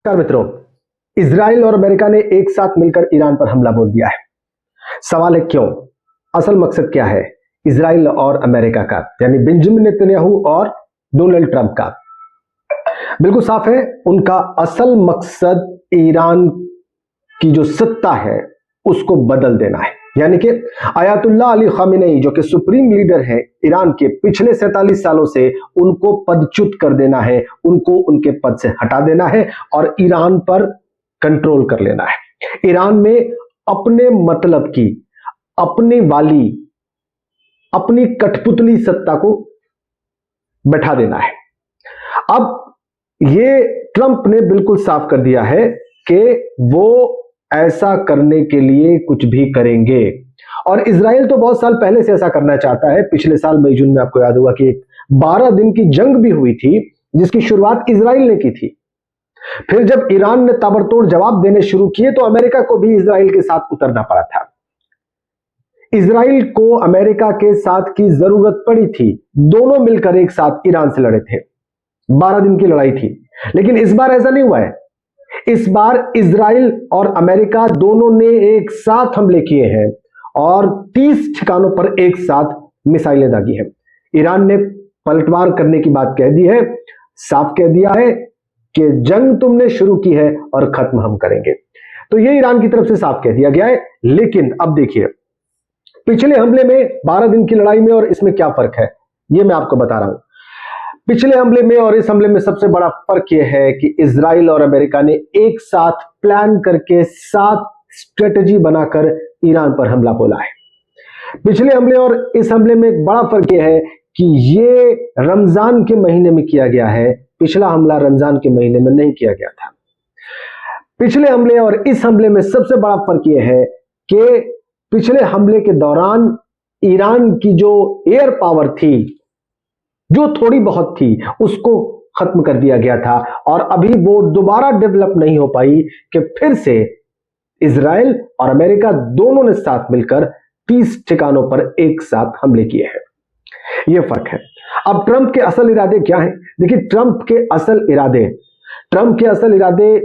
नमस्कार मित्रों, इजराइल और अमेरिका ने एक साथ मिलकर ईरान पर हमला बोल दिया है। सवाल है क्यों? असल मकसद क्या है इजराइल और अमेरिका का, यानी बेंजामिन नेतन्याहू और डोनाल्ड ट्रंप का? बिल्कुल साफ है, उनका असल मकसद ईरान की जो सत्ता है उसको बदल देना है। यानी कि अयातुल्लाह अली खामेनेई जो कि सुप्रीम लीडर है ईरान के, पिछले 47 सालों से उनको पदच्युत कर देना है, उनको उनके पद से हटा देना है और ईरान पर कंट्रोल कर लेना है। ईरान में अपने मतलब की, अपनी वाली, अपनी कठपुतली सत्ता को बैठा देना है। अब ये ट्रंप ने बिल्कुल साफ कर दिया है कि वो ऐसा करने के लिए कुछ भी करेंगे। और इजराइल तो बहुत साल पहले से ऐसा करना चाहता है। पिछले साल मई जून में आपको याद होगा कि एक 12 दिन की जंग भी हुई थी जिसकी शुरुआत इजराइल ने की थी। फिर जब ईरान ने ताबड़तोड़ जवाब देने शुरू किए तो अमेरिका को भी इजराइल के साथ उतरना पड़ा था। इजराइल को अमेरिका के साथ की जरूरत पड़ी थी, दोनों मिलकर एक साथ ईरान से लड़े थे। 12 दिन की लड़ाई थी, लेकिन इस बार ऐसा नहीं हुआ है। इस बार इजराइल और अमेरिका दोनों ने एक साथ हमले किए हैं और 30 ठिकानों पर एक साथ मिसाइलें दागी हैं। ईरान ने पलटवार करने की बात कह दी है, साफ कह दिया है कि जंग तुमने शुरू की है और खत्म हम करेंगे। तो यह ईरान की तरफ से साफ कह दिया गया है। लेकिन अब देखिए, पिछले हमले में 12 दिन की लड़ाई में और इसमें क्या फर्क है, यह मैं आपको बता रहा हूं। पिछले हमले में और इस हमले में सबसे बड़ा फर्क यह है कि इजराइल और अमेरिका ने एक साथ प्लान करके, साथ स्ट्रेटजी बनाकर ईरान पर हमला बोला है। पिछले हमले और इस हमले में एक बड़ा फर्क यह है कि ये रमजान के महीने में किया गया है, पिछला हमला रमजान के महीने में नहीं किया गया था। पिछले हमले और इस हमले में सबसे बड़ा फर्क यह है कि पिछले हमले के दौरान ईरान की जो एयर पावर थी, जो थोड़ी बहुत थी, उसको खत्म कर दिया गया था और अभी वो दोबारा डेवलप नहीं हो पाई कि फिर से इजराइल और अमेरिका दोनों ने साथ मिलकर 30 ठिकानों पर एक साथ हमले किए हैं। यह फर्क है। अब ट्रंप के असल इरादे क्या हैं? देखिए, ट्रंप के असल इरादे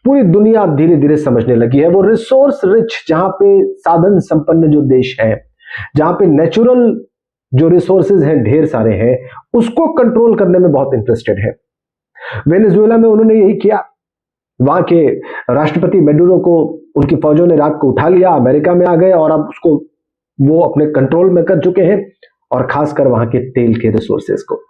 पूरी दुनिया धीरे धीरे समझने लगी है। वो रिसोर्स रिच, जहां पे साधन संपन्न जो देश है, जहां पे नेचुरल जो रिसोर्सेज हैं ढेर सारे हैं, उसको कंट्रोल करने में बहुत इंटरेस्टेड है। वेनेजुएला में उन्होंने यही किया। वहां के राष्ट्रपति मेडुरो को उनकी फौजों ने रात को उठा लिया, अमेरिका में आ गए और अब उसको वो अपने कंट्रोल में कर चुके हैं, और खासकर वहां के तेल के रिसोर्सेज को।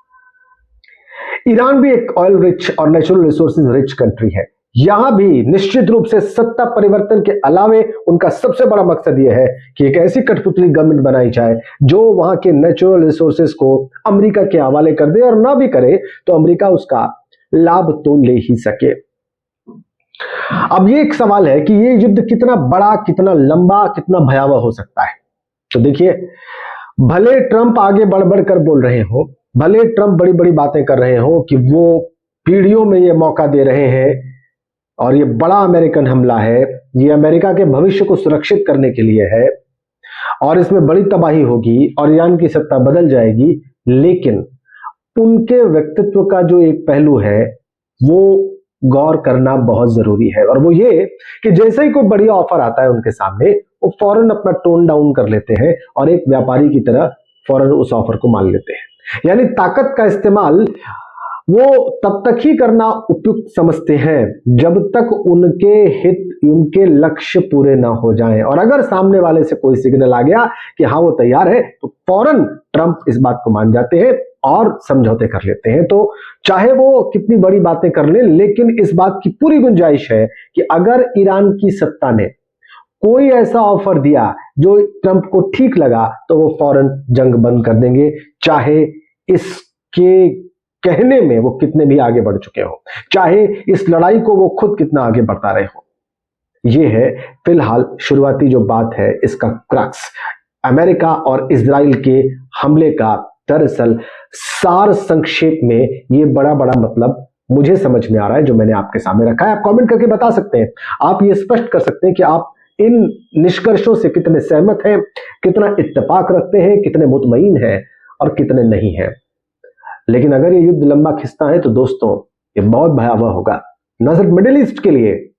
ईरान भी एक ऑयल रिच और नेचुरल रिसोर्सेज रिच कंट्री है। यहां भी निश्चित रूप से सत्ता परिवर्तन के अलावे उनका सबसे बड़ा मकसद यह है कि एक ऐसी कठपुतली गवर्नमेंट बनाई जाए जो वहां के नेचुरल रिसोर्सेज को अमेरिका के हवाले कर दे, और ना भी करे तो अमेरिका उसका लाभ तो ले ही सके। अब ये एक सवाल है कि ये युद्ध कितना बड़ा, कितना लंबा, कितना भयावह हो सकता है। तो देखिए, भले ट्रंप आगे बढ़ बढ़ कर बोल रहे हो, भले ट्रंप बड़ी बड़ी बातें कर रहे हो कि वो पीढ़ियों में ये मौका दे रहे हैं और ये बड़ा अमेरिकन हमला है, ये अमेरिका के भविष्य को सुरक्षित करने के लिए है और इसमें बड़ी तबाही होगी और ईरान की सत्ता बदल जाएगी, लेकिन उनके व्यक्तित्व का जो एक पहलू है वो गौर करना बहुत जरूरी है, और वो ये कि जैसे ही कोई बढ़िया ऑफर आता है उनके सामने, वो फौरन अपना टोन डाउन कर लेते हैं और एक व्यापारी की तरह फौरन उस ऑफर को मान लेते हैं। यानी ताकत का इस्तेमाल वो तब तक ही करना उपयुक्त समझते हैं जब तक उनके हित, उनके लक्ष्य पूरे ना हो जाएं, और अगर सामने वाले से कोई सिग्नल आ गया कि हाँ वो तैयार है, तो फौरन ट्रंप इस बात को मान जाते हैं और समझौते कर लेते हैं। तो चाहे वो कितनी बड़ी बातें कर ले, लेकिन इस बात की पूरी गुंजाइश है कि अगर ईरान की सत्ता ने कोई ऐसा ऑफर दिया जो ट्रंप को ठीक लगा तो वो फौरन जंग बंद कर देंगे, चाहे इसके कहने में वो कितने भी आगे बढ़ चुके हो, चाहे इस लड़ाई को वो खुद कितना आगे बढ़ता रहे हो। ये है फिलहाल शुरुआती जो बात है, इसका क्रक्स अमेरिका और इजराइल के हमले का। दरअसल सार संक्षेप में ये बड़ा बड़ा मतलब मुझे समझ में आ रहा है जो मैंने आपके सामने रखा है। आप कमेंट करके बता सकते हैं, आप ये स्पष्ट कर सकते हैं कि आप इन निष्कर्षों से कितने सहमत हैं, कितना इत्तेफाक रखते हैं, कितने मुतमईन हैं और कितने नहीं हैं। लेकिन अगर ये युद्ध लंबा खिंचता है तो दोस्तों ये बहुत भयावह होगा। न सिर्फ मिडिल ईस्ट के लिए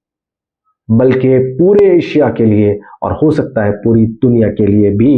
बल्कि पूरे एशिया के लिए और हो सकता है पूरी दुनिया के लिए भी।